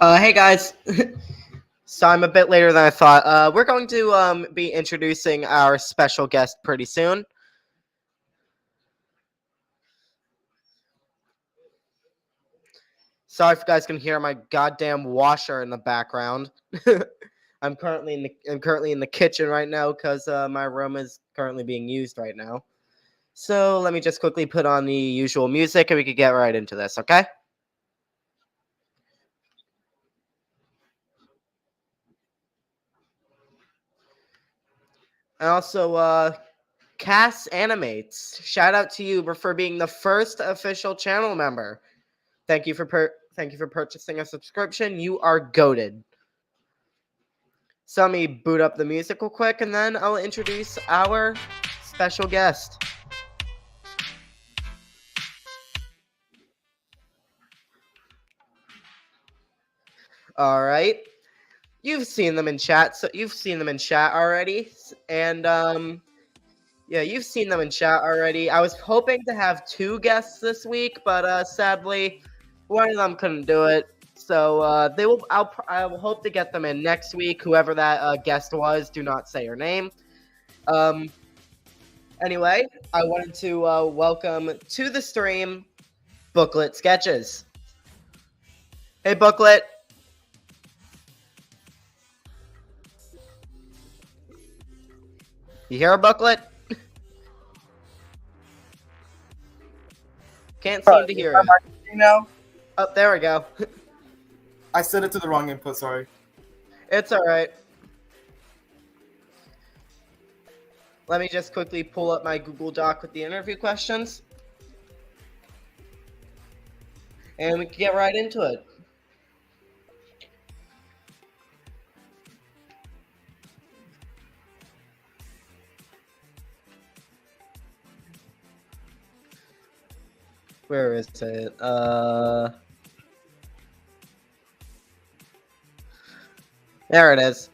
Hey guys. So I'm a bit later than I thought. We're going to be introducing our special guest pretty soon. Sorry if you guys can hear my goddamn washer in the background. I'm currently in the kitchen right now because my room is currently being used right now. So let me just quickly put on the usual music and we could get right into this, okay? And also, Cass Animates. Shout out to you for being the first official channel member. Thank you for purchasing a subscription. You are goated. So let me boot up the music real quick, and then I'll introduce our special guest. All right, you've seen them in chat, so you've seen them in chat already, and yeah, you've seen them in chat already. I was hoping to have two guests this week, but sadly, one of them couldn't do it. So they will. I will hope to get them in next week. Whoever that guest was, do not say her name. Um. Anyway, I wanted to welcome to the stream Booklet Sketches. Hey, Booklet. You hear a Booklet? Can't seem to hear it. Now? Oh, there we go. I set it to the wrong input, sorry. It's alright. Let me just quickly pull up my Google Doc with the interview questions. And we can get right into it. Where is it? There it is.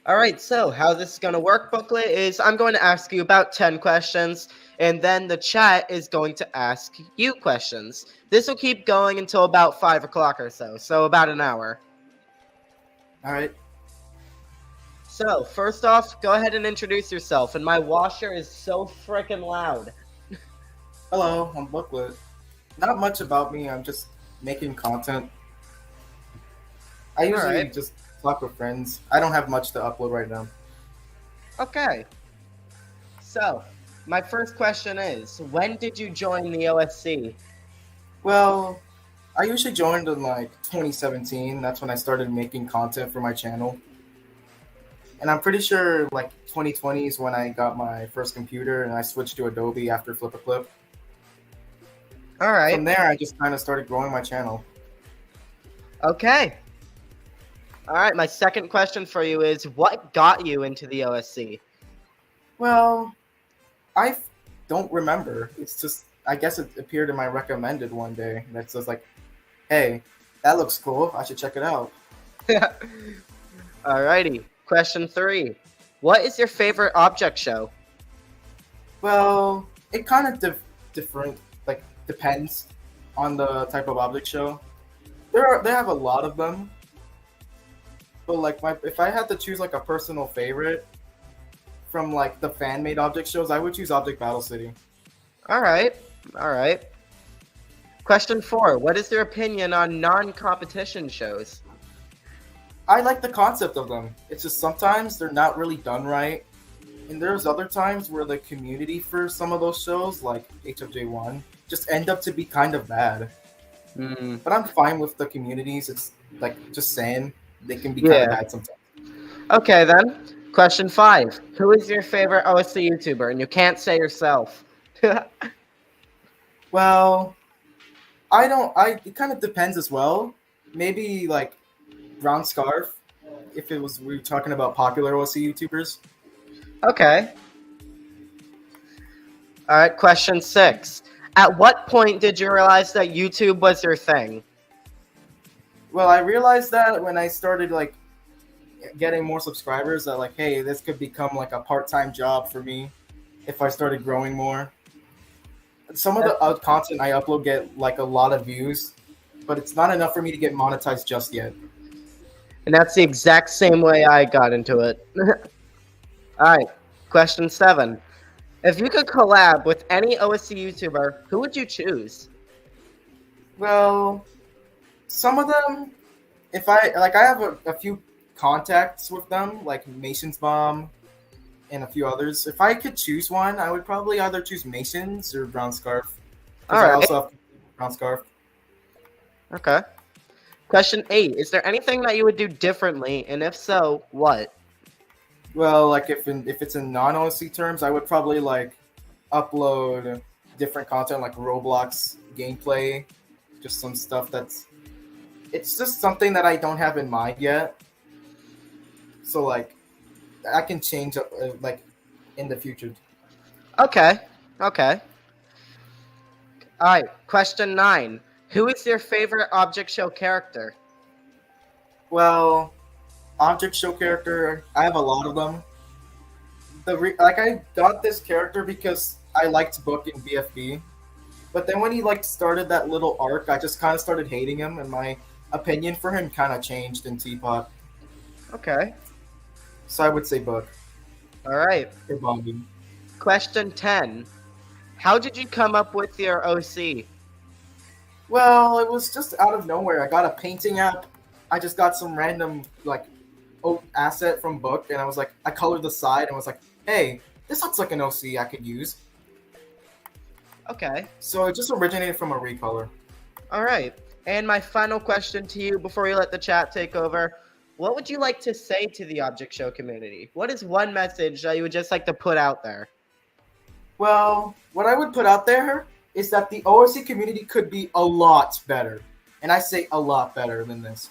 Alright, so how this is going to work, Booklet, is I'm going to ask you about 10 questions, and then the chat is going to ask you questions. This will keep going until about 5 o'clock or so about an hour. Alright. So, first off, go ahead and introduce yourself, and my washer is so freaking loud. Hello, I'm Booklet. Not much about me, I'm just making content. I usually just talk with friends. I don't have much to upload right now. Okay. So, my first question is, when did you join the OSC? Well, I usually joined in like 2017. That's when I started making content for my channel. And I'm pretty sure like 2020 is when I got my first computer and I switched to Adobe after FlipaClip. Alright. From there, I just kind of started growing my channel. Okay. Alright, my second question for you is, what got you into the OSC? Well, I don't remember. It's just, I guess it appeared in my recommended one day that says like, hey, that looks cool, I should check it out. Alrighty, question 3. What is your favorite object show? Well, it kind of depends on the type of object show. They have a lot of them. But like if I had to choose like a personal favorite from like the fan-made object shows, I would choose Object Battle City. Alright. Question 4. What is your opinion on non-competition shows? I like the concept of them. It's just sometimes they're not really done right. And there's other times where the community for some of those shows, like HFJ1, just end up to be kind of bad. But I'm fine with the communities. It's like just saying they can be kind of bad sometimes. Okay then. Question 5. Who is your favorite OSC YouTuber? And you can't say yourself. Well, it kind of depends as well. Maybe like Brown Scarf, if we were talking about popular OSC YouTubers. Okay. Alright, question 6. At what point did you realize that YouTube was your thing? Well, I realized that when I started like getting more subscribers, that like, hey, this could become like a part-time job for me if I started growing more. Some of the content I upload get like a lot of views, but it's not enough for me to get monetized just yet. And that's the exact same way I got into it. All right, question 7. If you could collab with any OSC YouTuber, who would you choose? Well, some of them, if I have a few contacts with them, like Mason's Bomb and a few others. If I could choose one, I would probably either choose Mason's or Brown Scarf. Because I also have Brown Scarf. Okay. Question 8. Is there anything that you would do differently, and if so, what? Well, like if it's in non-OSC terms, I would probably like upload different content like Roblox gameplay, just some stuff it's just something that I don't have in mind yet. So like I can change like in the future. Okay. All right. Question 9. Who is your favorite Object Show character? Well, Object Show character, I have a lot of them. I got this character because I liked Book in BFB, but then when he like started that little arc, I just kind of started hating him, and my opinion for him kind of changed in Teapot. Okay. So I would say Book. All right. Or Bonding. Question 10. How did you come up with your OC? Well, it was just out of nowhere. I got a painting app. I just got some random like asset from Book, and I was like, I colored the side and was like, hey, this looks like an OC I could use. Okay. So it just originated from a recolor. All right. And my final question to you before we let the chat take over. What would you like to say to the Object Show community? What is one message that you would just like to put out there? Well, what I would put out there is that the OSC community could be a lot better. And I say a lot better than this.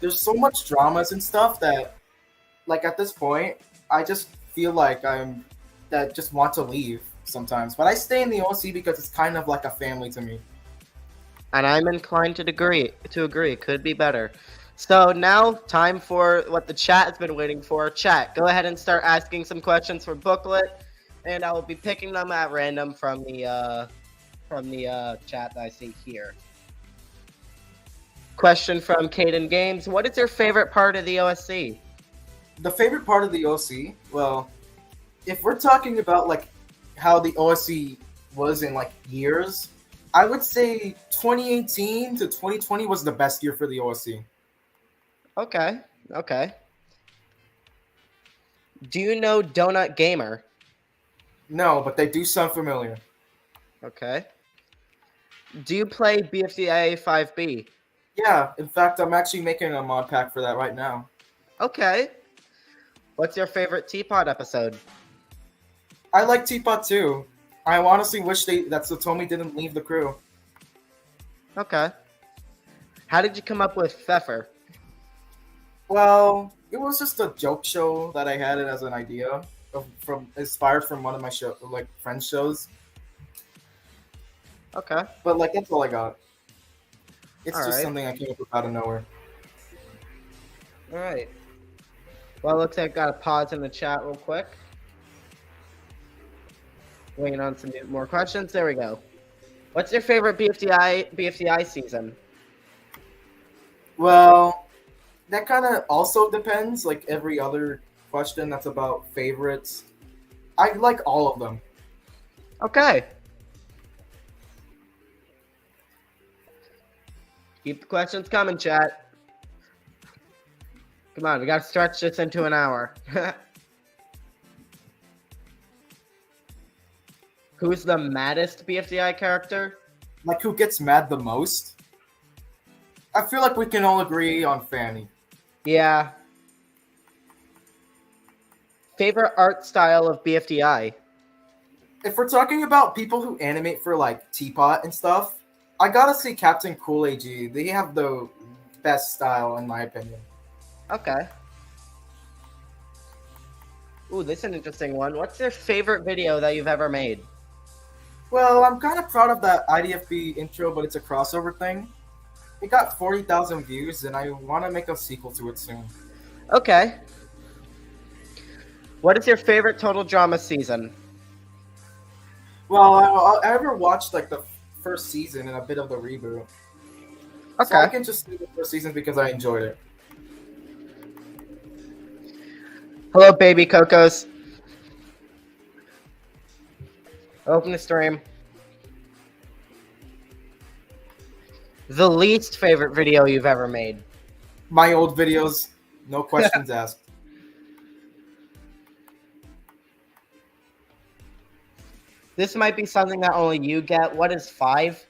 There's so much dramas and stuff that, like at this point, I just feel like just want to leave sometimes. But I stay in the OSC because it's kind of like a family to me. And I'm inclined to agree. It could be better. So now, time for what the chat has been waiting for. Chat, go ahead and start asking some questions for Booklet, and I will be picking them at random from the chat that I see here. Question from Caden Games: what is your favorite part of the OSC? The favorite part of the OSC? Well, if we're talking about like how the OSC was in like years, I would say 2018 to 2020 was the best year for the OSC. Okay. Do you know Donut Gamer? No, but they do sound familiar. Okay. Do you play BFDA 5B? Yeah, in fact, I'm actually making a mod pack for that right now. Okay. What's your favorite Teapot episode? I like Teapot too. I honestly wish that Satomi didn't leave the crew. Okay. How did you come up with Pfeffer? Well, it was just a joke show that I had it as an idea inspired from one of my friends' shows. Okay. But like that's all I got. It's all just right. something I came up with out of nowhere. All right. Well, it looks like I got a pause in the chat real quick. Waiting on some more questions. There we go. What's your favorite BFDI season? Well, that kind of also depends. Like every other question that's about favorites, I like all of them. Okay. Keep the questions coming, chat. Come on, we gotta stretch this into an hour. Who's the maddest BFDI character? Like who gets mad the most? I feel like we can all agree on Fanny. Yeah. Favorite art style of BFDI? If we're talking about people who animate for like Teapot and stuff, I gotta say Captain Cool AG. They have the best style in my opinion. Okay. Ooh, this is an interesting one. What's your favorite video that you've ever made? Well, I'm kind of proud of that IDFB intro, but it's a crossover thing. It got 40,000 views, and I want to make a sequel to it soon. Okay. What is your favorite Total Drama season? Well, I ever watched like the first season and a bit of the reboot. So I Okay. can just see the first season because I enjoyed it. Hello, baby Cocos. Open the stream. The least favorite video you've ever made. My old videos, no questions asked. This might be something that only you get. What is 5?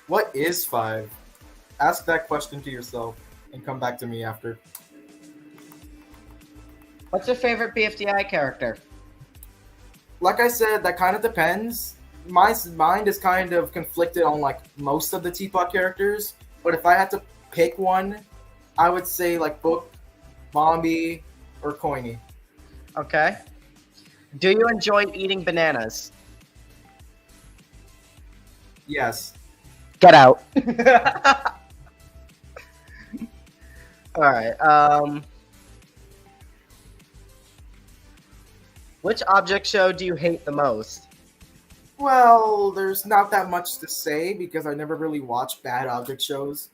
What is 5? Ask that question to yourself and come back to me after. What's your favorite BFDI character? Like I said, that kind of depends. My mind is kind of conflicted on like most of the Teapot characters, but if I had to pick one, I would say like Book, Bombi, or Coiny. Okay. Do you enjoy eating bananas? Yes. Get out. Alright, which object show do you hate the most? Well, there's not that much to say because I never really watched bad object shows.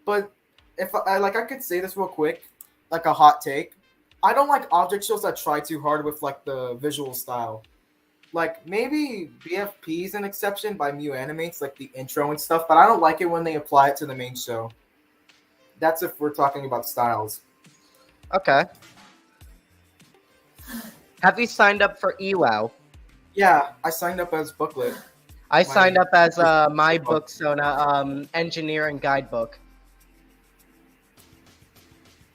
But if I could say this real quick, like a hot take. I don't like object shows that try too hard with like the visual style. Like maybe BFP is an exception by Mew Animates, like the intro and stuff, but I don't like it when they apply it to the main show. That's if we're talking about styles. Okay. Have you signed up for EWOW? Yeah, I signed up as Booklet. I signed up as my Booksona engineering guidebook.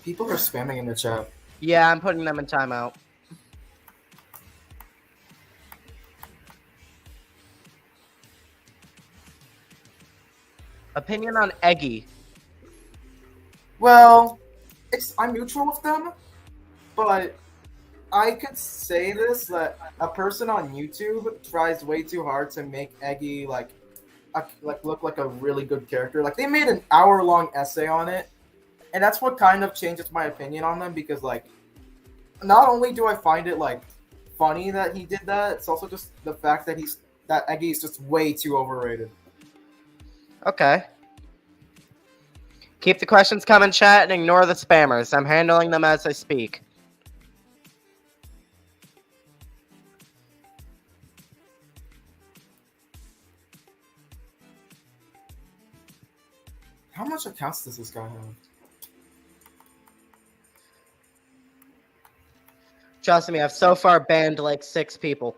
People are spamming in the chat. Yeah, I'm putting them in timeout. Opinion on Eggy. Well, I'm neutral with them, but I could say this that a person on YouTube tries way too hard to make Eggy look like a really good character. Like they made an hour-long essay on it, and that's what kind of changes my opinion on them because like not only do I find it like funny that he did that, it's also just the fact that Eggy is just way too overrated. Okay. Keep the questions coming, chat, and ignore the spammers. I'm handling them as I speak. How much accounts does this guy have? Trust me, I've so far banned like 6 people.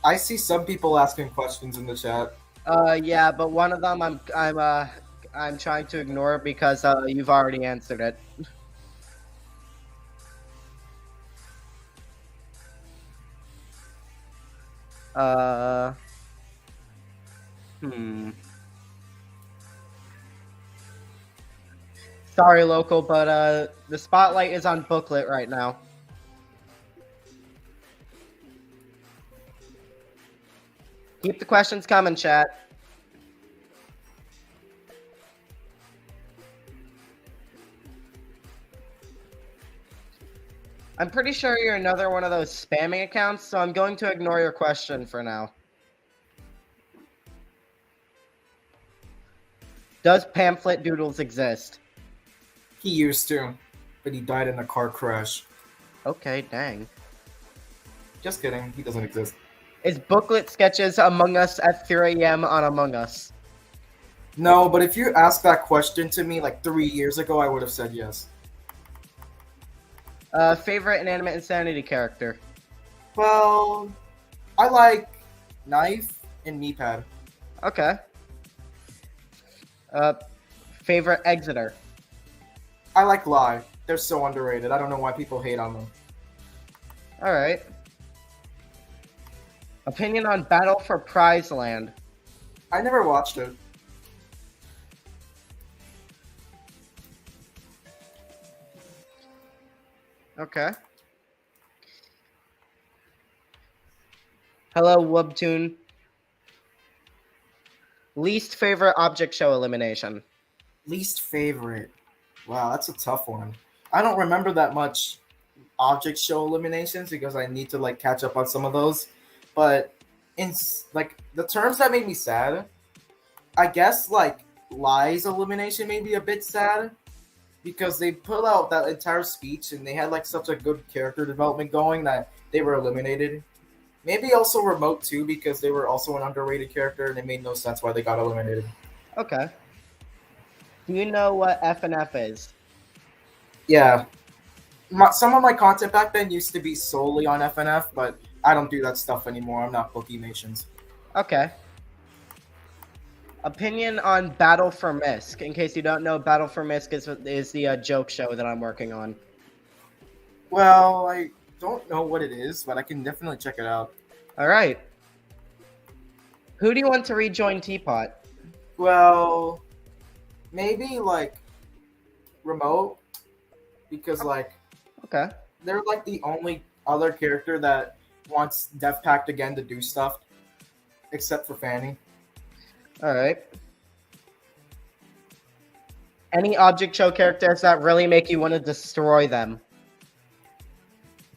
I see some people asking questions in the chat. Yeah, but one of them I'm trying to ignore because you've already answered it. Sorry, local, but the spotlight is on Booklet right now. Keep the questions coming, chat. I'm pretty sure you're another one of those spamming accounts, so I'm going to ignore your question for now. Does Pamphlet Doodles exist? He used to, but he died in a car crash. Okay, dang. Just kidding, he doesn't exist. Is Booklet Sketches Among Us at 3 a.m. on Among Us? No, but if you asked that question to me like 3 years ago, I would have said yes. Favorite Inanimate Insanity character? Well, I like Knife and Kneepad. Okay. Favorite Exeter? I like Lie. They're so underrated. I don't know why people hate on them. Alright. Opinion on Battle for Prize Land? I never watched it. Okay. Hello, Wubtoon. Least favorite object show elimination? Least favorite. Wow, that's a tough one. I don't remember that much object show eliminations because I need to like catch up on some of those. But in like the terms that made me sad, I guess like Lie's elimination made me a bit sad because they put out that entire speech and they had like such a good character development going that they were eliminated. Maybe also Remote too because they were also an underrated character and it made no sense why they got eliminated. Okay. Do you know what FNF is? Yeah. Some of my content back then used to be solely on FNF, but I don't do that stuff anymore. I'm not booking nations. Okay. Opinion on Battle for Misc. In case you don't know, Battle for Misc is the joke show that I'm working on. Well, I don't know what it is, but I can definitely check it out. All right. Who do you want to rejoin Teapot? Well, maybe like Remote, because like Okay. they're like the only other character that wants Death Pact again to do stuff, except for Fanny. All right. Any object show characters that really make you want to destroy them?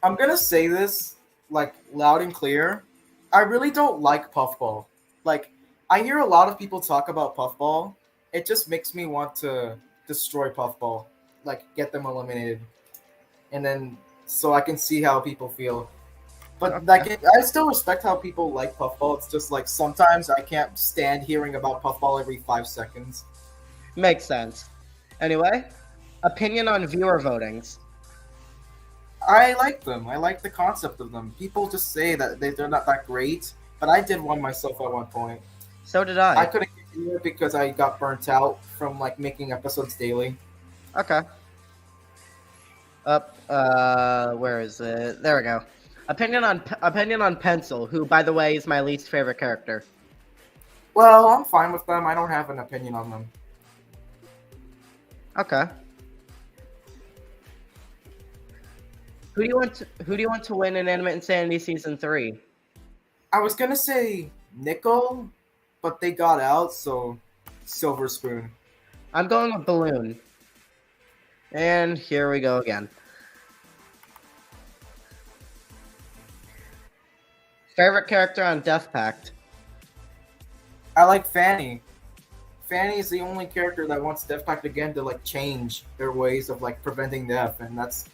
I'm gonna say this like loud and clear. I really don't like Puffball. Like I hear a lot of people talk about Puffball. It just makes me want to destroy Puffball, like get them eliminated, and then so I can see how people feel. But like, I still respect how people like Puffball. It's just like sometimes I can't stand hearing about Puffball every 5 seconds. Makes sense. Anyway, opinion on viewer votings. I like them. I like the concept of them. People just say that they're not that great, but I did one myself at one point. So did I. I couldn't do it because I got burnt out from like making episodes daily. Okay. Where is it? There we go. Opinion on Pencil, who, by the way, is my least favorite character. Well, I'm fine with them. I don't have an opinion on them. Okay. Who do you want to win in Animate Insanity Season 3? I was gonna say Nickel, but they got out, so Silver Spoon. I'm going with Balloon. And here we go again. Favorite character on Death Pact? I like Fanny. Fanny is the only character that wants Death Pact again to like change their ways of like preventing death, and that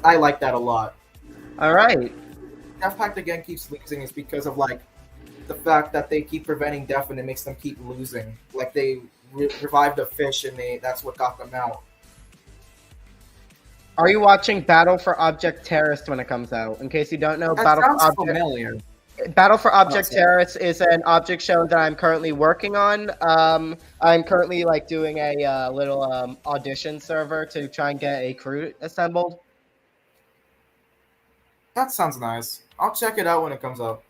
I like that a lot. All right. Death Pact again keeps losing is because of like the fact that they keep preventing death and it makes them keep losing. Like they revived a fish and that's what got them out. Are you watching Battle for Object Terrorist when it comes out? In case you don't know, That Battle sounds for Object familiar. Battle for Object Terrorist is an object show that I'm currently working on. I'm currently like doing a little audition server to try and get a crew assembled. That sounds nice. I'll check it out when it comes up.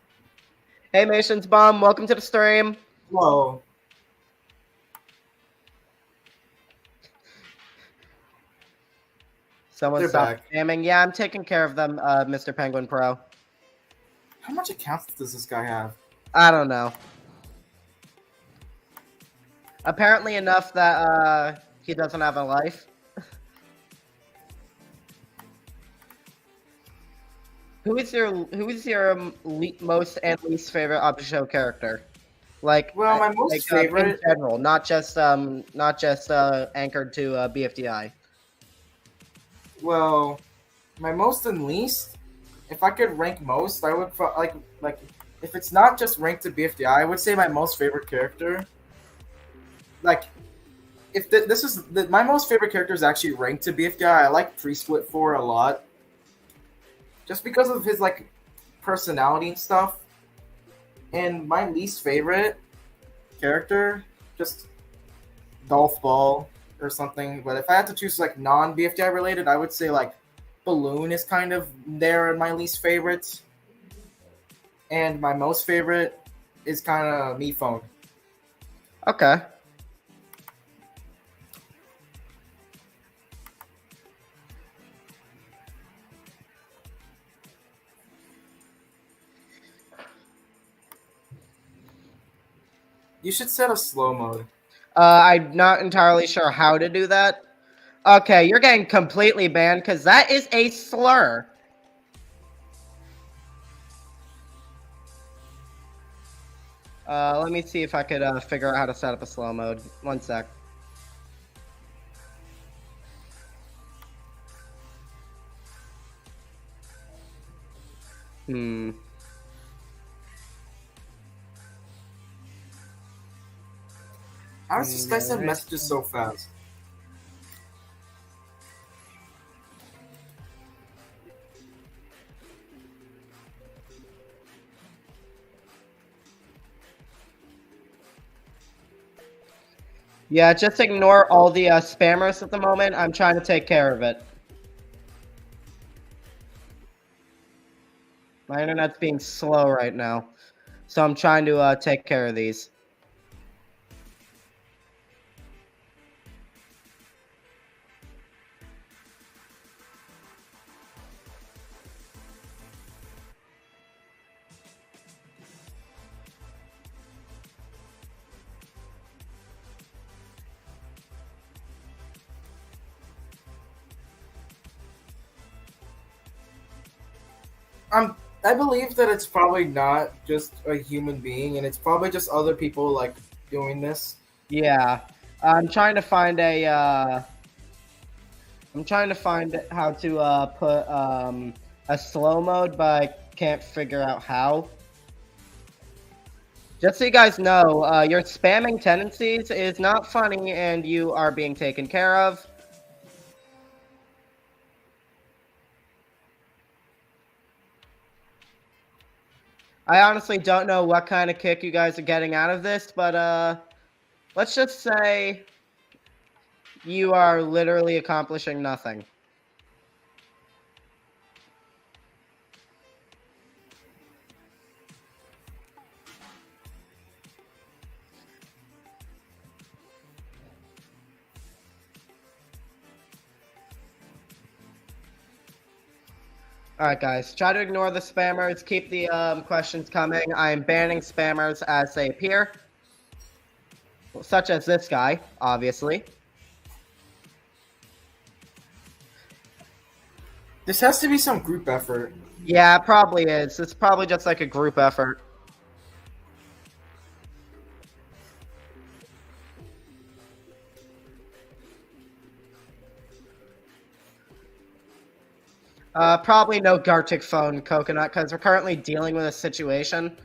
Hey Mason's Bomb, welcome to the stream. Whoa. Someone They're stopped back. spamming. Yeah, I'm taking care of them, Mr. Penguin Pro. How much accounts does this guy have? I don't know. Apparently enough that he doesn't have a life. Who is your most and least favorite object show character? Like, Well, my most favorite in general, not just anchored to BFDI. Well, my most and least, if I could rank most, I would like if it's not just ranked to BFDI, I would say my most favorite character. Like, if my most favorite character is actually ranked to BFDI, I like Pre-Split 4 a lot, just because of his like personality and stuff. And my least favorite character, just Golf Ball or something. But if I had to choose like non-BFDI related, I would say like Balloon is kind of there in my least favorites. And my most favorite is kind of Me Phone. Okay. You should set a slow mode. I'm not entirely sure how to do that. Okay, you're getting completely banned because that is a slur. Let me see if I could figure out how to set up a slow mode. One sec. How does this guy send Alright. messages so fast? Yeah, just ignore all the spammers at the moment. I'm trying to take care of it. My internet's being slow right now, so I'm trying to take care of these. I believe that it's probably not just a human being, and it's probably just other people like doing this. Yeah, I'm trying to find a. I'm trying to find how to put a slow mode, but I can't figure out how. Just so you guys know, your spamming tendencies is not funny, and you are being taken care of. I honestly don't know what kind of kick you guys are getting out of this, but let's just say you are literally accomplishing nothing. Alright guys, try to ignore the spammers, keep the questions coming. I am banning spammers as they appear. Such as this guy, obviously. This has to be some group effort. Yeah, it probably is. It's probably just like a group effort. Probably no Gartic phone, Coconut, because we're currently dealing with a situation.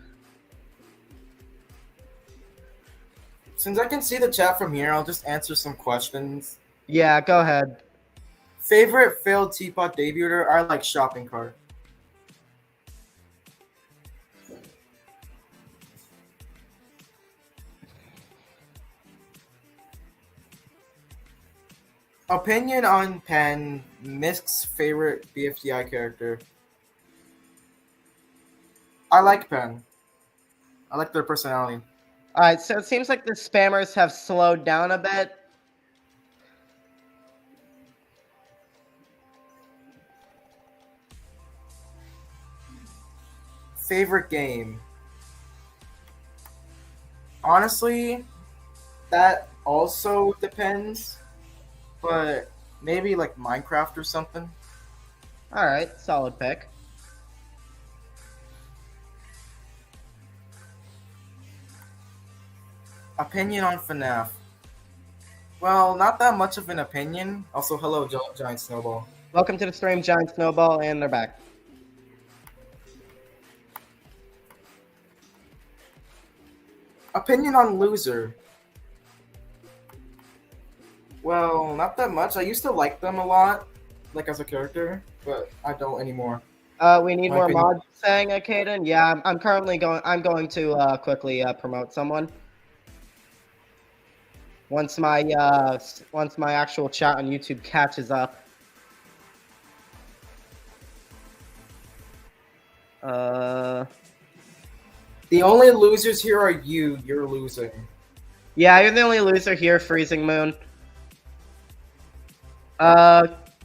Since I can see the chat from here, I'll just answer some questions. Yeah, go ahead. Favorite failed teapot debuter? I like shopping cart. Opinion on Pen, Misc's favorite BFDI character. I like Pen. I like their personality. Alright, so it seems like the spammers have slowed down a bit. Favorite game? Honestly, that also depends. But maybe like Minecraft or something. Alright, solid pick. Opinion on FNAF. Well, not that much of an opinion. Also, hello, Giant Snowball. Welcome to the stream, Giant Snowball, and they're back. Opinion on Loser. Well, not that much. I used to like them a lot, like as a character, but I don't anymore. We need My more opinion. mods saying, Caden. Yeah, I'm currently going. I'm going to quickly promote someone. Once my actual chat on YouTube catches up. The only losers here are you. You're losing. Yeah, you're the only loser here, Freezing Moon.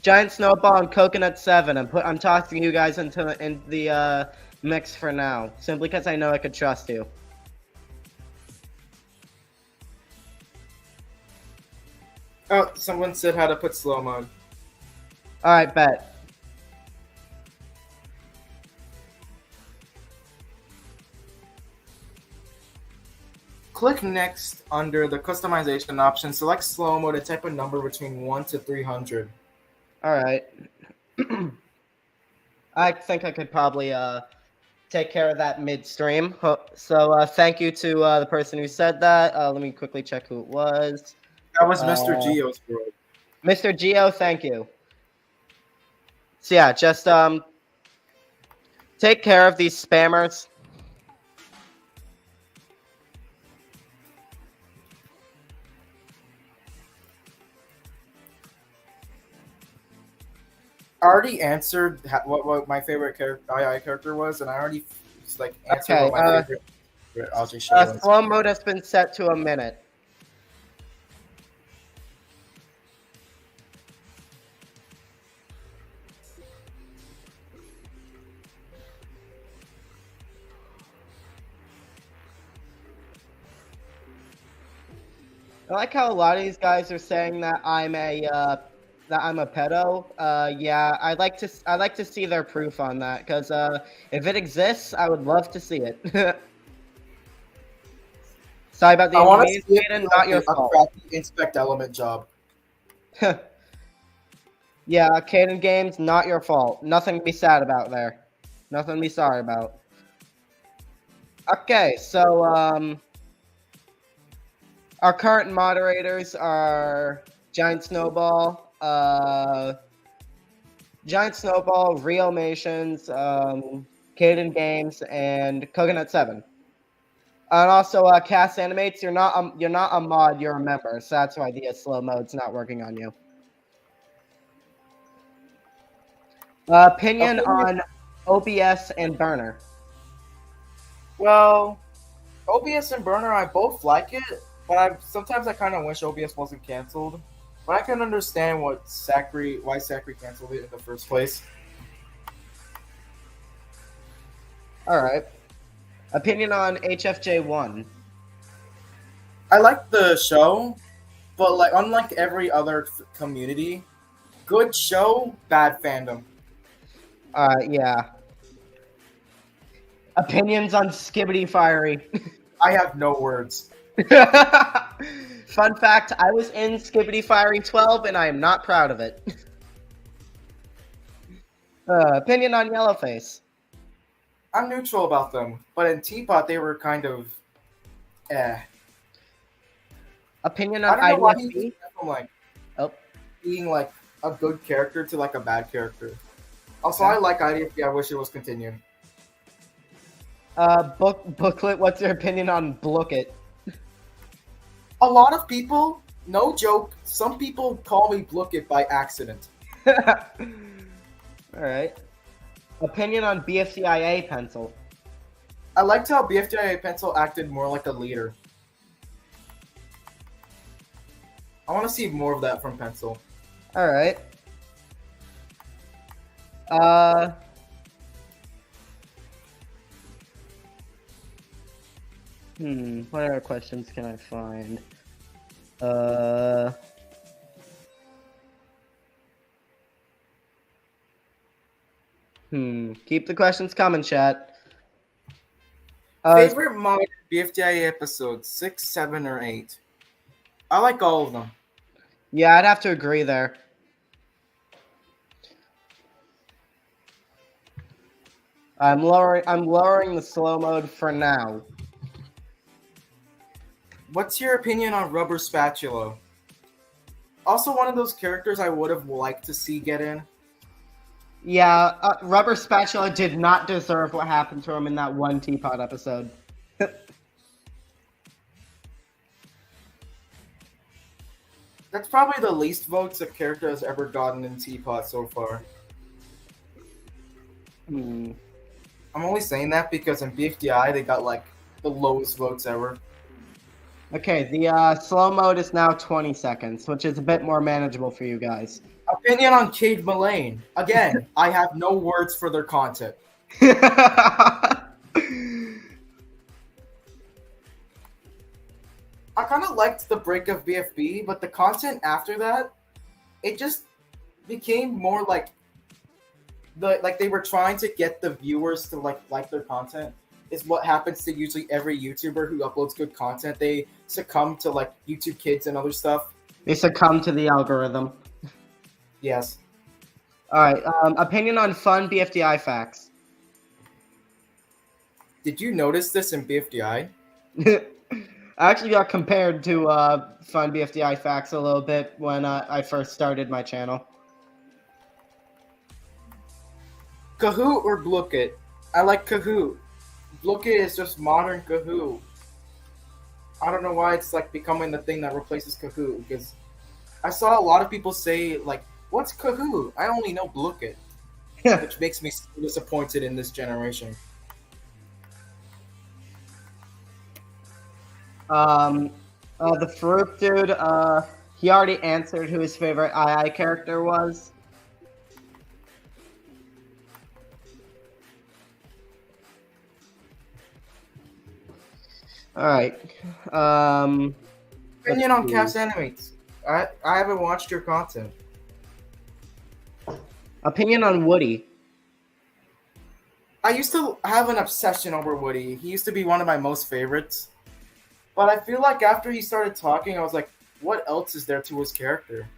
Giant Snowball and Coconut 7. I'm tossing you guys into the mix for now, simply because I know I could trust you. Oh, someone said how to put slow mode. Alright, bet. Click next under the customization option. Select slow mode and type a number between 1 to 300. All right. I think I could probably take care of that midstream. So thank you to the person who said that. Let me quickly check who it was. That was Mr. Geo's world. Mr. Geo, thank you. So yeah, just take care of these spammers. I already answered what my favorite character was, and I already answered what my favorite Audrey show was. Slow mode has been set to a minute. I like how a lot of these guys are saying that I'm a pedo. Yeah, I like to see their proof on that, because if it exists, I would love to see it. Sorry about the inconvenience, Aiden, not your fault. Crappy inspect element job. Yeah, Caden Games, not your fault. Nothing to be sad about there. Nothing to be sorry about. Okay, so our current moderators are Giant Snowball, Real Mations, Caden Games, and Coconut 7. And also, Cast Animates, you're not a mod, you're a member, so that's why the slow mode's not working on you. Opinion on OBS and Burner. Well, OBS and Burner, I both like it, but sometimes I kind of wish OBS wasn't canceled. But I can understand why Zachary canceled it in the first place. All right. Opinion on HFJ1. I like the show, but unlike every other community, good show, bad fandom. Yeah. Opinions on Skibbity Fiery. I have no words. Fun fact, I was in Skibbity Fiery 12, and I am not proud of it. Opinion on Yellowface. I'm neutral about them, but in Teapot, they were kind of Opinion on I don't know why IDFB? From being a good character to a bad character. Also, I like IDFB. I wish it was continued. Booklet, what's your opinion on Blookit? A lot of people, no joke, some people call me Blookit by accident. Alright. Opinion on BFCIA Pencil. I liked how BFCIA Pencil acted more like a leader. I want to see more of that from Pencil. Alright. What other questions can I find? Keep the questions coming, chat. Favorite modern BFDIA episodes, 6, 7, or 8? I like all of them. Yeah, I'd have to agree there. I'm lowering the slow mode for now. What's your opinion on Rubber Spatula? Also one of those characters I would have liked to see get in. Yeah, Rubber Spatula did not deserve what happened to him in that one Teapot episode. That's probably the least votes a character has ever gotten in Teapot so far. I'm only saying that because in BFDI they got the lowest votes ever. Okay, the slow mode is now 20 seconds, which is a bit more manageable for you guys. Opinion on Cade Mullane. Again, I have no words for their content. I kind of liked the break of BFB, but the content after that, it just became more like they were trying to get the viewers to like their content. is what happens to usually every YouTuber who uploads good content. They succumb to like YouTube Kids and other stuff. They succumb to the algorithm. Yes. All right. Opinion on fun BFDI facts. Did you notice this in BFDI? I actually got compared to fun BFDI facts a little bit when I first started my channel. Kahoot or Blookit? I like Kahoot. Blookit is just modern Kahoot. I don't know why it's like becoming the thing that replaces Kahoot, because I saw a lot of people say like, "What's Kahoot? I only know Blookit," which makes me so disappointed in this generation. The Farouk dude, he already answered who his favorite II character was. All right. Opinion on Cast Animates. I haven't watched your content. Opinion on Woody. I used to have an obsession over Woody. He used to be one of my most favorites. But I feel like after he started talking, I was like, what else is there to his character?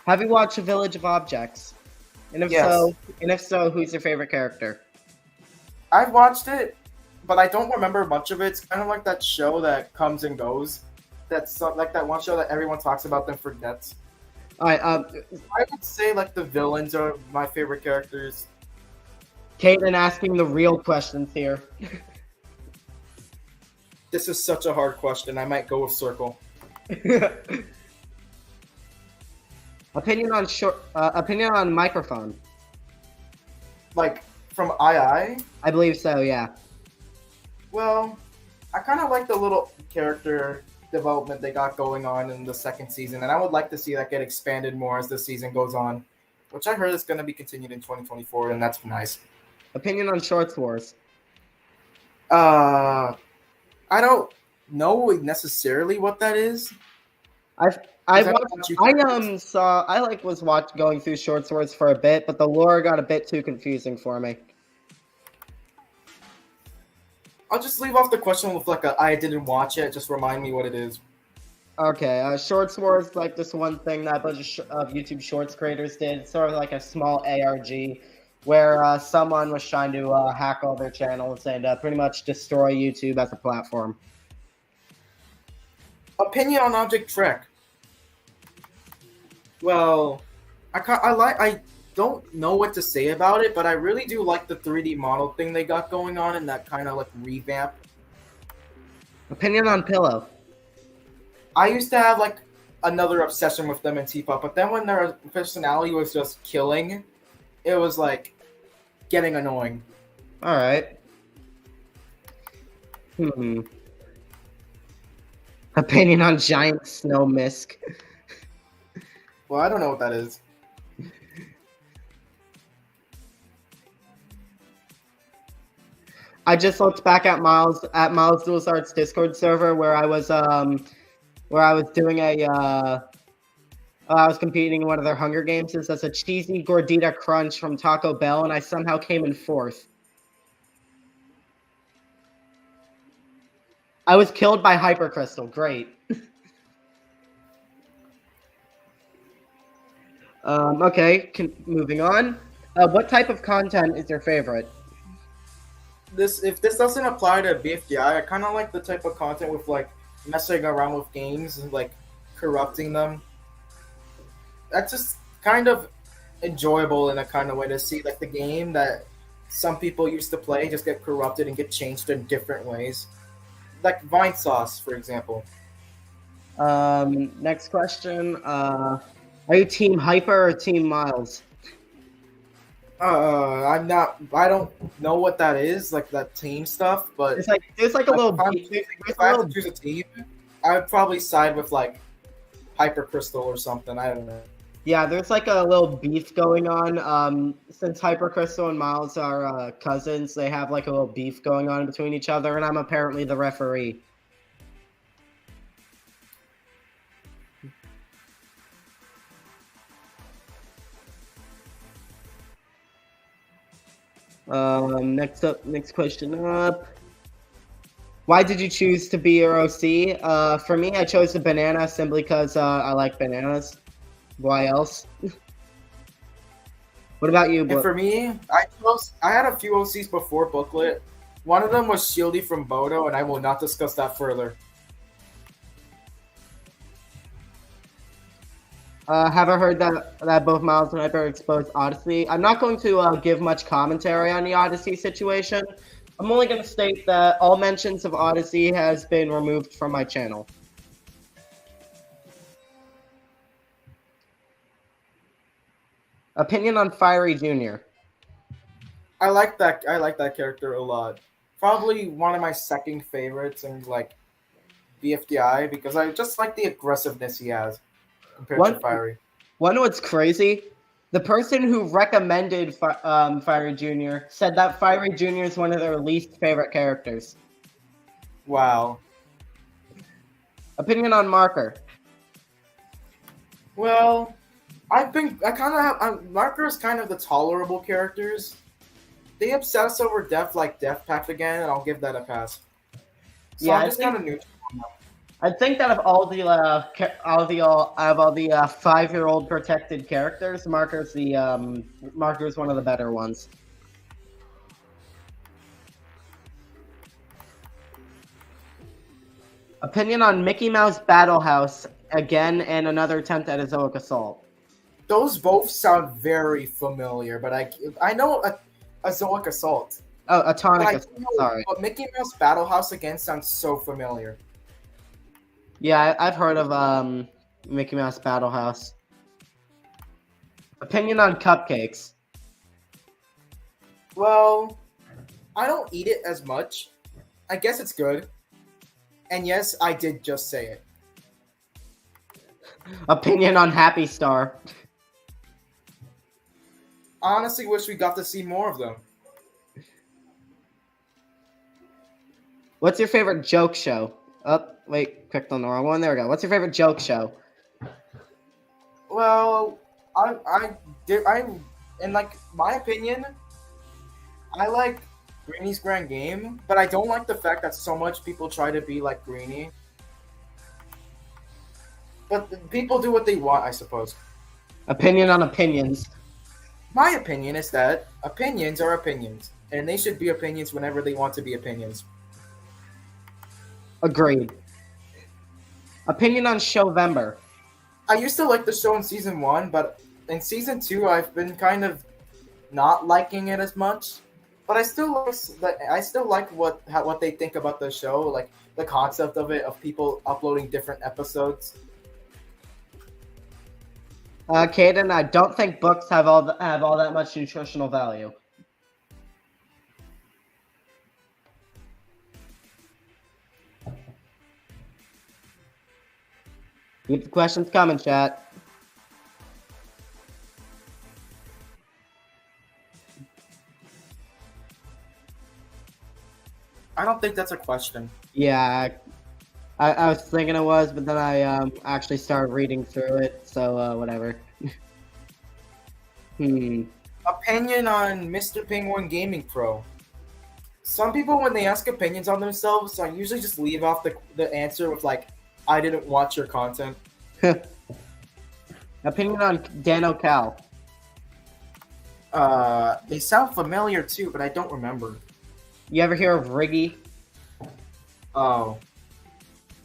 Have you watched A Village of Objects? And if so, who's your favorite character? I've watched it, but I don't remember much of it. It's kind of like that show that comes and goes. That's like that one show that everyone talks about then forgets. All right. I would say like the villains are my favorite characters. Caitlin asking the real questions here. This is such a hard question. I might go with Circle. Opinion on microphone. Like from II? I believe so. Yeah. Well, I kind of like the little character development they got going on in the second season, and I would like to see that get expanded more as the season goes on, which I heard is going to be continued in 2024, and that's nice. Opinion on Shorts Wars. I don't know necessarily what that is. I was going through Shorts Wars for a bit, but the lore got a bit too confusing for me. I'll just leave off the question with like I didn't watch it. Just remind me what it is. Okay, Shorts Wars like this one thing that a bunch of YouTube Shorts creators did. It's sort of like a small ARG where someone was trying to hack all their channels and pretty much destroy YouTube as a platform. Opinion on Object Trek. Well, I don't know what to say about it, but I really do like the 3D model thing they got going on and that kind of like revamp. Opinion on Pillow. I used to have like another obsession with them in T-pop, but then when their personality was just killing, it was like getting annoying. All right. Opinion on Giant Snow Misc. Well, I don't know what that is. I just looked back at Miles Dual Arts Discord server where I was doing I was competing in one of their Hunger Games. That's a cheesy gordita crunch from Taco Bell, and I somehow came in 4th. I was killed by Hypercrystal. Great. Okay, moving on. What type of content is your favorite? If this doesn't apply to BFDI, I kind of like the type of content with like messing around with games and like corrupting them. That's just kind of enjoyable in a kind of way to see like the game that some people used to play just get corrupted and get changed in different ways. Like Vine Sauce, for example. Next question. Are you Team Hyper or Team Miles? I'm not. I don't know what that is, like that team stuff. But there's like a little. If I have to choose a team, I would probably side with like Hypercrystal or something. I don't know. Yeah, there's like a little beef going on. Since Hypercrystal and Miles are cousins, they have like a little beef going on between each other, and I'm apparently the referee. Next question up. Why did you choose to be your OC? For me, I chose the banana simply because I like bananas. Why else? What about you, And Blue? for me, I had a few OCs before Booklet. One of them was Shieldy from Bodo, and I will not discuss that further. Have I heard that both Miles and Hyper exposed Odyssey? I'm not going to give much commentary on the Odyssey situation. I'm only going to state that all mentions of Odyssey has been removed from my channel. Opinion on Fiery Jr. I like that character a lot. Probably one of my second favorites in like BFDI because I just like the aggressiveness he has compared to Fiery. One what's crazy? The person who recommended Fiery Jr. said that Fiery Jr. is one of their least favorite characters. Wow. Opinion on Marker. Well, Marker is kind of the tolerable characters. They upset us over Death Pact again, and I'll give that a pass. So yeah, I'm just kind of neutral. I think that of all the 5-year-old protected characters, Marker's one of the better ones. Opinion on Mickey Mouse Battle House again and another attempt at Azoic Assault. Those both sound very familiar, but I know Azoic Assault. Oh, Atomic Assault. Sorry. But Mickey Mouse Battle House again sounds so familiar. Yeah, I've heard of Mickey Mouse Battle House. Opinion on cupcakes. Well, I don't eat it as much. I guess it's good. And yes, I did just say it. Opinion on Happy Star. Honestly, wish we got to see more of them. What's your favorite joke show? Oh, wait, clicked on the wrong one. There we go. What's your favorite joke show? Well, in like my opinion, I like Greeny's Grand Game, but I don't like the fact that so much people try to be like Greeny. But people do what they want, I suppose. Opinion on opinions. My opinion is that opinions are opinions, and they should be opinions whenever they want to be opinions. Agreed. Opinion on Showvember. I used to like the show in season 1, but in season 2, I've been kind of not liking it as much. But I still like what they think about the show, like the concept of it, of people uploading different episodes. Caden, I don't think books have all that much nutritional value. Keep the questions coming, chat. I don't think that's a question. Yeah, I was thinking it was, but then I actually started reading through it, so whatever. Opinion on Mr. Penguin Gaming Pro. Some people, when they ask opinions on themselves, I usually just leave off the answer with like, I didn't watch your content. Opinion on Dan O'Cal. They sound familiar too, but I don't remember. You ever hear of Riggy? Oh.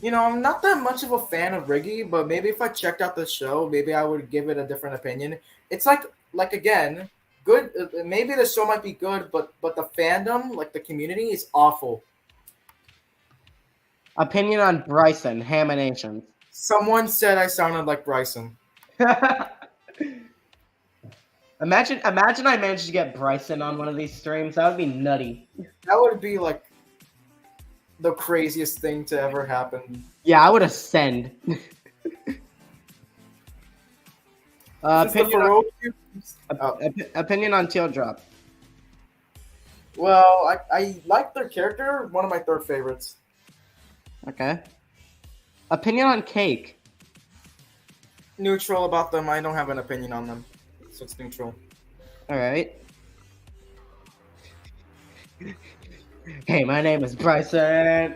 You know, I'm not that much of a fan of Riggy, but maybe if I checked out the show, maybe I would give it a different opinion. It's like again, good. Maybe the show might be good, but the fandom, like the community, is awful. Opinion on Bryson, Haminations. Someone said I sounded like Bryson. Imagine I managed to get Bryson on one of these streams. That would be nutty. That would be like the craziest thing to ever happen. Yeah, I would ascend. Opinion on Teardrop. Well, I like their character. One of my third favorites. Okay. Opinion on Cake. Neutral about them. I don't have an opinion on them, so it's neutral. All right. Hey, my name is Bryson.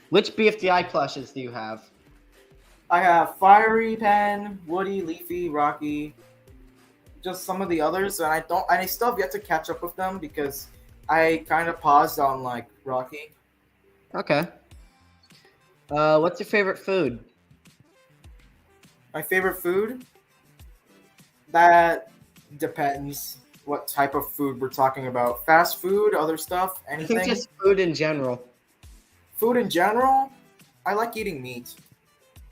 Which BFDI plushes do you have? I have Fiery, Pen, Woody, Leafy, Rocky, just some of the others, and I still have yet to catch up with them because I kind of paused on like Rocky. Okay. What's your favorite food? My favorite food? That depends what type of food we're talking about. Fast food, other stuff, I anything? think just food in general. Food in general? I like eating meat.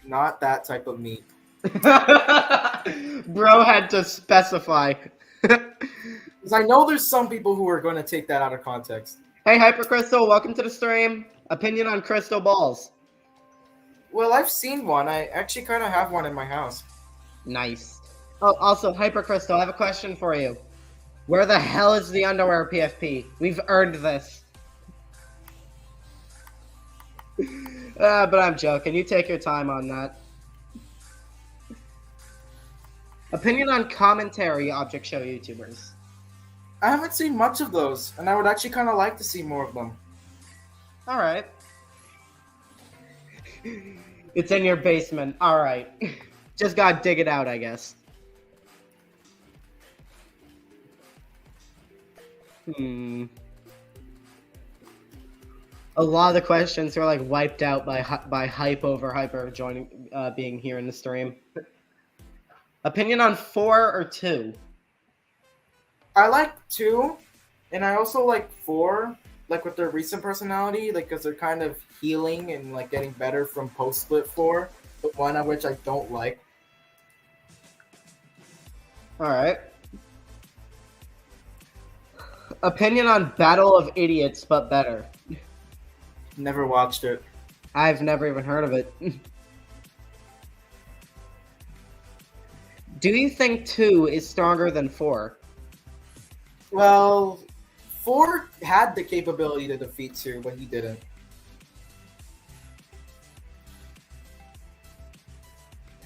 Not that type of meat. Bro had to specify. Because I know there's some people who are going to take that out of context. Hey, Hypercrystal, welcome to the stream. Opinion on crystal balls. Well, I've seen one. I actually kind of have one in my house. Nice. Oh, also, Hypercrystal, I have a question for you. Where the hell is the underwear PFP? We've earned this. But I'm joking. You take your time on that. Opinion on commentary object show YouTubers. I haven't seen much of those, and I would actually kind of like to see more of them. All right. It's in your basement. All right. Just gotta dig it out, I guess. A lot of the questions were like wiped out by hype over hyper joining, being here in the stream. Opinion on 4 or 2? I like 2, and I also like 4, like with their recent personality, like because they're kind of healing and like getting better from post split 4, but one of which I don't like. All right. Opinion on Battle of Idiots, but better. Never watched it. I've never even heard of it. Do you think 2 is stronger than 4? Well, 4 had the capability to defeat 2, but he didn't.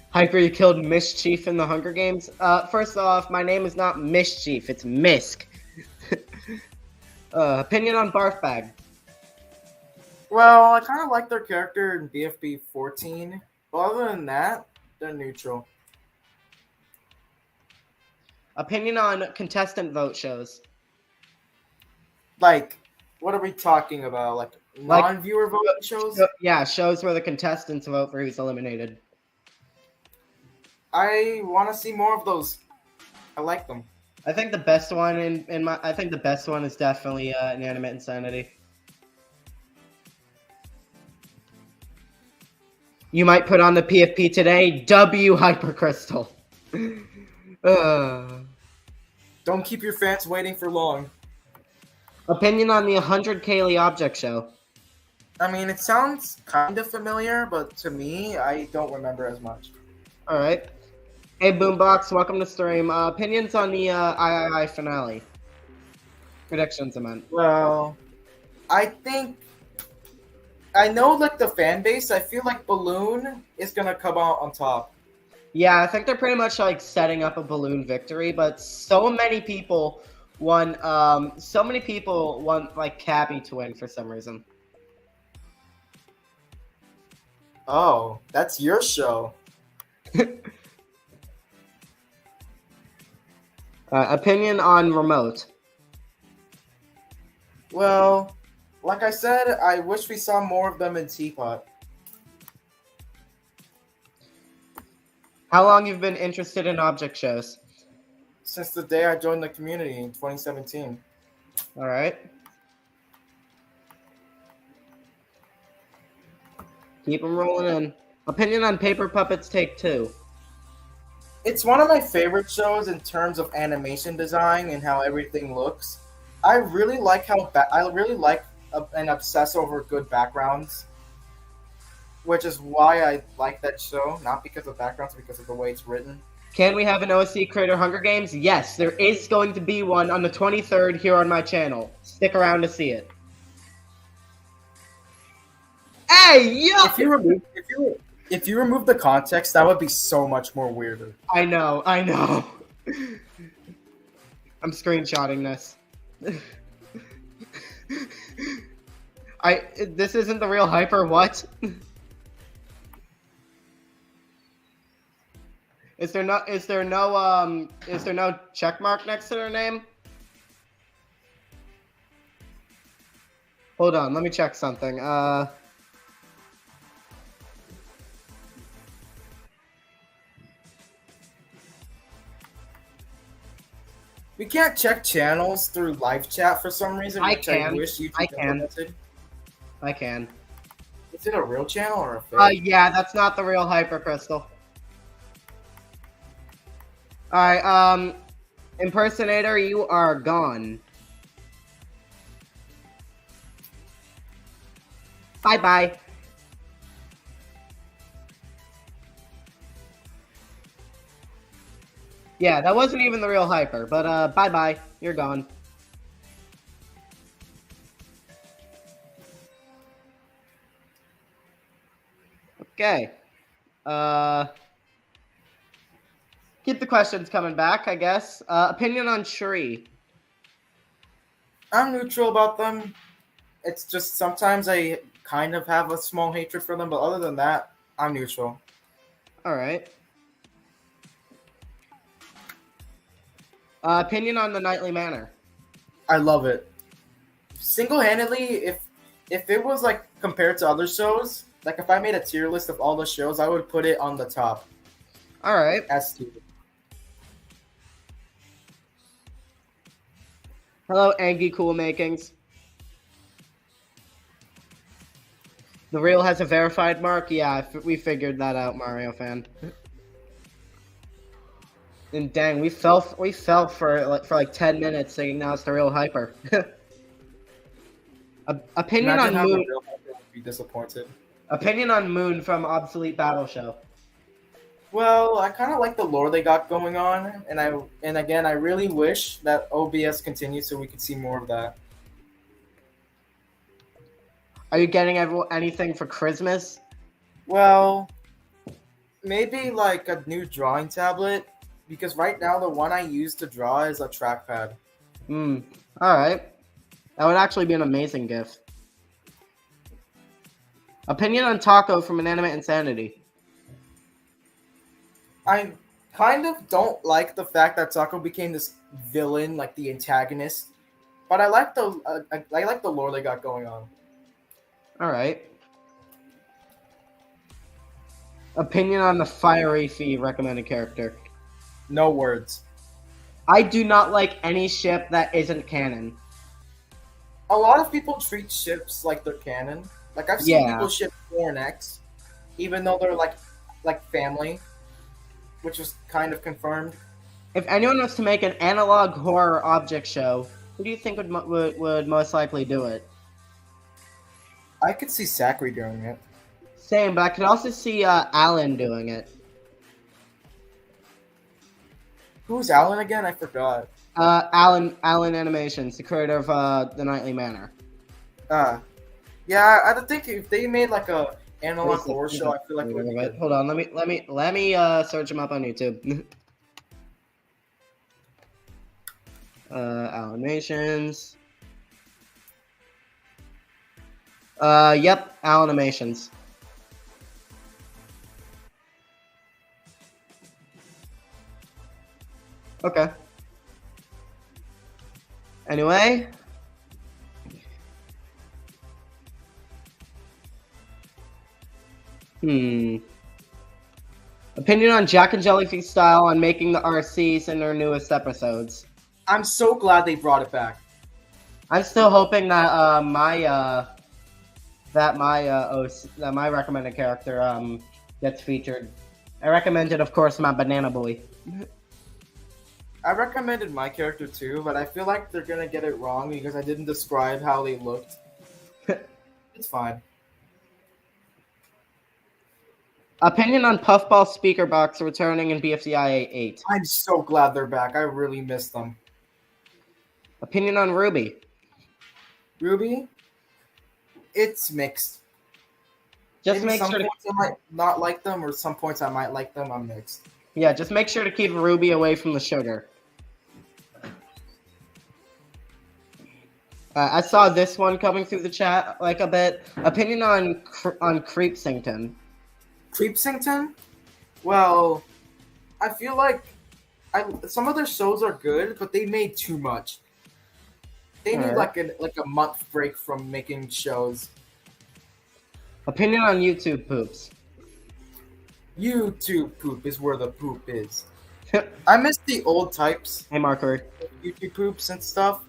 Hyper, you killed Mischief in the Hunger Games? First off, my name is not Mischief, it's Misc. Opinion on Barf Bag? Well, I kind of like their character in BFB 14, but other than that, they're neutral. Opinion on contestant vote shows? Like, what are we talking about? Like non-viewer vote shows? Yeah, shows where the contestants vote for who's eliminated. I want to see more of those. I like them. I think the best one I think the best one is definitely Inanimate Insanity. You might put on the PFP today. W Hypercrystal. Don't keep your fans waiting for long. Opinion on the 100 Kaylee object show? I mean, it sounds kind of familiar, but to me, I don't remember as much. All right. Hey, Boombox, welcome to stream. Opinions on the III finale? Predictions, I meant. Well, I know, like, the fan base, I feel like Balloon is going to come out on top. Yeah, I think they're pretty much, like, setting up a Balloon victory, but so many people want, like, Cappy to win for some reason. Oh, that's your show. Opinion on Remote? Well, like I said, I wish we saw more of them in Teapot. How long you've been interested in object shows? Since the day I joined the community in 2017. All right. Keep them rolling in. Opinion on Paper Puppets Take 2? It's one of my favorite shows in terms of animation design and how everything looks. I really like and obsess over good backgrounds, which is why I like that show. Not because of backgrounds, because of the way it's written. Can we have an OSC Creator Hunger Games? Yes, there is going to be one on the 23rd here on my channel. Stick around to see it. Hey, yo! If you remove the context, that would be so much more weirder. I know. I'm screenshotting this. This isn't the real Hyper. What? Is there no check mark next to their name? Hold on, let me check something. We can't check channels through live chat for some reason, I which I can. wish YouTube I can. implemented. I can. Is it a real channel or a fake? Yeah, that's not the real Hyper Crystal. Alright, impersonator, you are gone. Bye-bye. Yeah, that wasn't even the real Hyper, but bye-bye. You're gone. Okay. Keep the questions coming back, I guess. Opinion on Shuri. I'm neutral about them. It's just sometimes I kind of have a small hatred for them, but other than that, I'm neutral. Alright. Opinion on the Nightly Manor. I love it. Single-handedly, if it was like compared to other shows, like if I made a tier list of all the shows, I would put it on the top. Alright. As to Hello, Angie Cool Makings. The reel has a verified mark? Yeah, we figured that out, Mario fan. And dang, we fell for like 10 minutes thinking now it's the real Hyper. Opinion imagine on how the Moon. real Hyper would be disappointed. Opinion on Moon from Obsolete Battle Show. Well, I kind of like the lore they got going on, and again, I really wish that OBS continues so we could see more of that. Are you getting anything for Christmas? Well, maybe like a new drawing tablet, because right now the one I use to draw is a trackpad. Alright. That would actually be an amazing gift. Opinion on Taco from Inanimate Insanity. I kind of don't like the fact that Taco became this villain, like the antagonist, but I like the lore they got going on. Alright. Opinion on the Fiery Fee recommended character. No words. I do not like any ship that isn't canon. A lot of people treat ships like they're canon. Like I've seen people ship 4 and X, even though they're like family, which was kind of confirmed. If anyone was to make an analog horror object show, who do you think would most likely do it? I could see Zachary doing it. Same, but I could also see Alan doing it. Who's Alan again? I forgot. Alan Animations, the creator of the Nightly Manor. Yeah, I think if they made like a analog horror show, I feel like it would be good. Hold on, let me search him up on YouTube. Animations. Yep, Animations. Okay. Anyway. Opinion on Jack and Jellyfish style on making the RCs in their newest episodes. I'm so glad they brought it back. I'm still hoping that my recommended character gets featured. I recommended, of course, my Banana Boy. I recommended my character too, but I feel like they're gonna get it wrong because I didn't describe how they looked. It's fine. Opinion on Puffball Speaker Box returning in BFCI 8. I'm so glad they're back. I really missed them. Opinion on Ruby. Ruby? It's mixed. Just Maybe make some sure points I might not like them, or some points I might like them. I'm mixed. Yeah, just make sure to keep Ruby away from the sugar. I saw this one coming through the chat like a bit. Opinion on Creepsington. Creepsington? Well, I feel like some of their shows are good, but they made too much. They need Alright. like a month break from making shows. Opinion on YouTube poops. YouTube poop is where the poop is. I miss the old types Hey, Marker. of YouTube poops and stuff.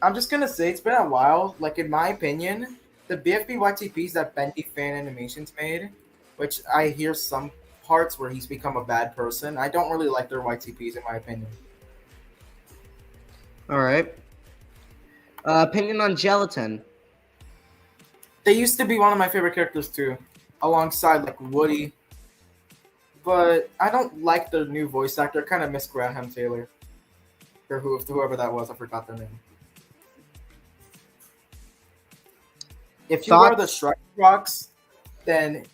I'm just gonna say it's been a while. Like in my opinion, the BFB YTPs that Bendy Fan Animations made, which I hear some parts where he's become a bad person. I don't really like their YTPs in my opinion. Alright. Opinion on Gelatin. They used to be one of my favorite characters too, alongside like Woody. But I don't like their new voice actor. I kind of miss Graham Taylor. Or whoever that was, I forgot their name. If you wear the Shrek Rocks, then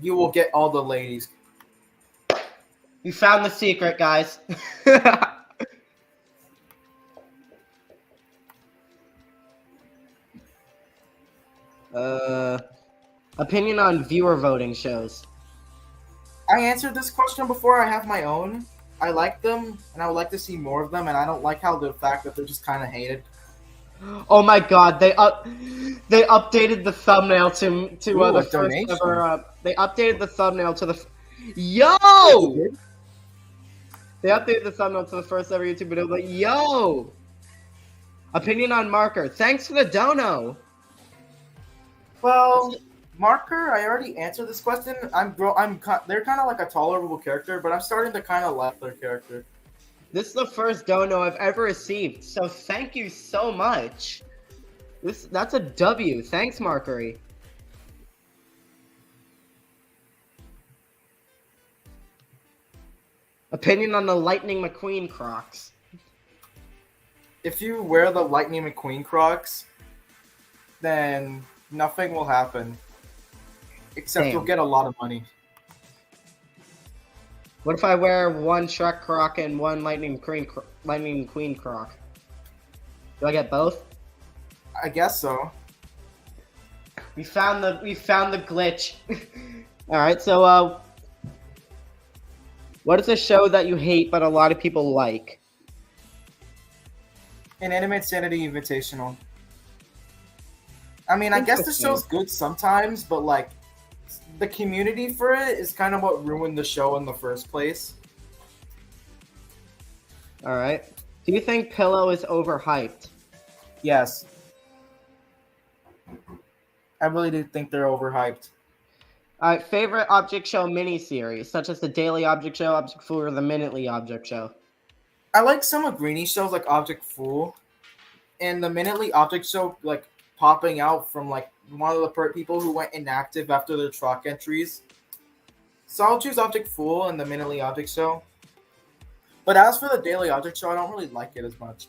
you will get all the ladies. You found the secret, guys. Opinion on viewer voting shows. I answered this question before. I have my own. I like them, and I would like to see more of them. And I don't like how the fact that they're just kind of hated. Oh my God! They updated the thumbnail to the first donation. ever. They updated the thumbnail to the. Yo! They updated the thumbnail to the first ever YouTube video. But yo! Opinion on Marker. Thanks for the dono. Well, Marker, I already answered this question. They're kind of like a tolerable character, but I'm starting to kind of like their character. This is the first dono I've ever received, so thank you so much. That's a W. Thanks, Markery. Opinion on the Lightning McQueen Crocs. If you wear the Lightning McQueen Crocs, then nothing will happen. Except Damn. you'll get a lot of money. What if I wear one Shrek Croc and one Lightning McQueen Croc? Do I get both? I guess so. We found the glitch. All right, so what is a show that you hate but a lot of people like? An Anime Insanity Invitational. I mean, I guess the show's good sometimes, but like the community for it is kind of what ruined the show in the first place. All right. Do you think Pillow is overhyped? Yes. I really do think they're overhyped. All right. Favorite Object Show miniseries, such as the Daily Object Show, Object Fool, or the Minutely Object Show? I like some of Greenie's shows like Object Fool, and the Minutely Object Show like popping out from like one of the people who went inactive after their truck entries. So I'll choose Object Fool and the Minutely Object Show. But as for the Daily Object Show, I don't really like it as much.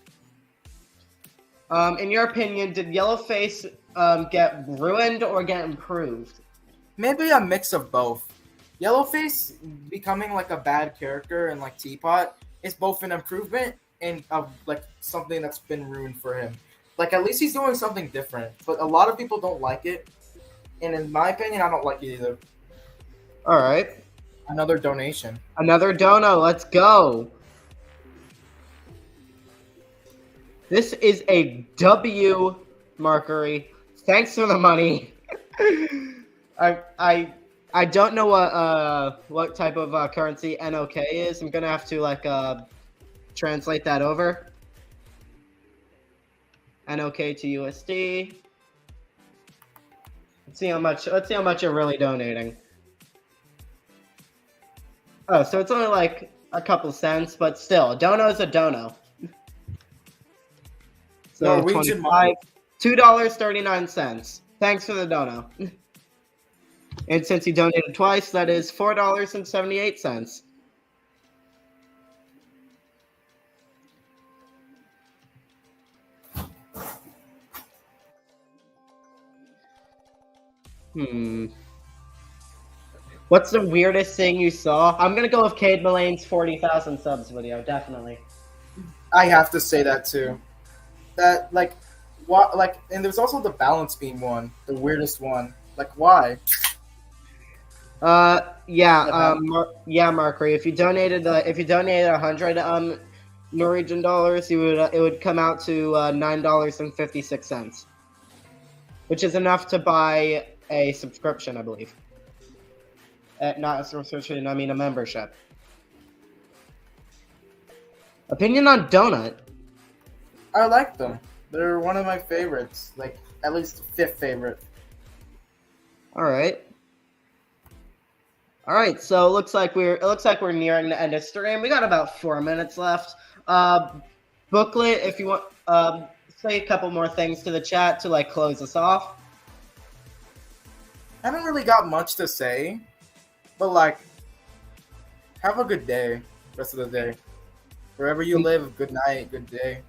In your opinion, did Yellowface get ruined or get improved? Maybe a mix of both. Yellowface becoming like a bad character and like Teapot is both an improvement and like something that's been ruined for him. Like at least he's doing something different, but a lot of people don't like it, and in my opinion, I don't like it either. All right. Another donation. Another dono. Let's go. This is a W, Markery. Thanks for the money. I don't know what type of currency NOK is. I'm gonna have to like translate that over. NOK to USD. Let's see how much you're really donating. Oh, so it's only like a couple cents, but still, a dono is a dono. So Norwegian money. $2.39. Thanks for the dono. And since you donated twice, that is $4.78. What's the weirdest thing you saw? I'm gonna go with Cade Mullane's 40,000 subs video, definitely. I have to say that too. that like what like and there's also the balance beam one, the weirdest one. Like why? Yeah, The balance. yeah, Markery. If you donated 100 Norwegian dollars, you would it would come out to $9.56, which is enough to buy a subscription, I believe. Not a subscription, I mean a membership. Opinion on Donut. I like them. They're one of my favorites. Like at least fifth favorite. All right. All right, so it looks like we're nearing the end of stream. We got about 4 minutes left. Booklet, if you want, say a couple more things to the chat to like close us off. I haven't really got much to say, but like, have a good day, rest of the day. Wherever you live, good night, good day.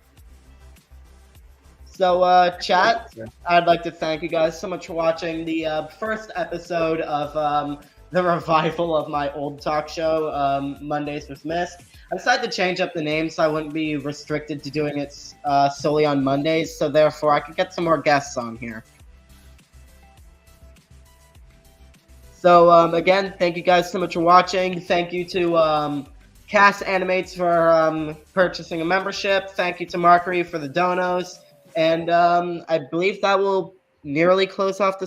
So, chat, I'd like to thank you guys so much for watching the first episode of the revival of my old talk show, Mondays with Misc. I decided to change up the name so I wouldn't be restricted to doing it solely on Mondays, so therefore I could get some more guests on here. So, again, thank you guys so much for watching. Thank you to Cast Animates for purchasing a membership. Thank you to Markery for the donos. And I believe that will nearly close off the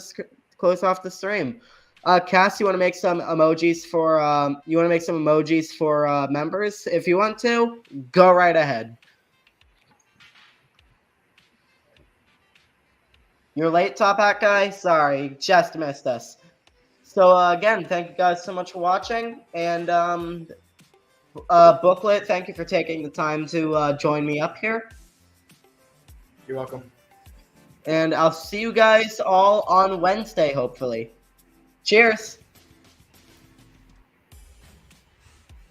stream. Cass, you want to make some emojis for members? If you want to, go right ahead. You're late, Top Hat Guy. Sorry, just missed us. So again, thank you guys so much for watching, and Booklet, thank you for taking the time to join me up here. You're welcome. And I'll see you guys all on Wednesday, hopefully. Cheers.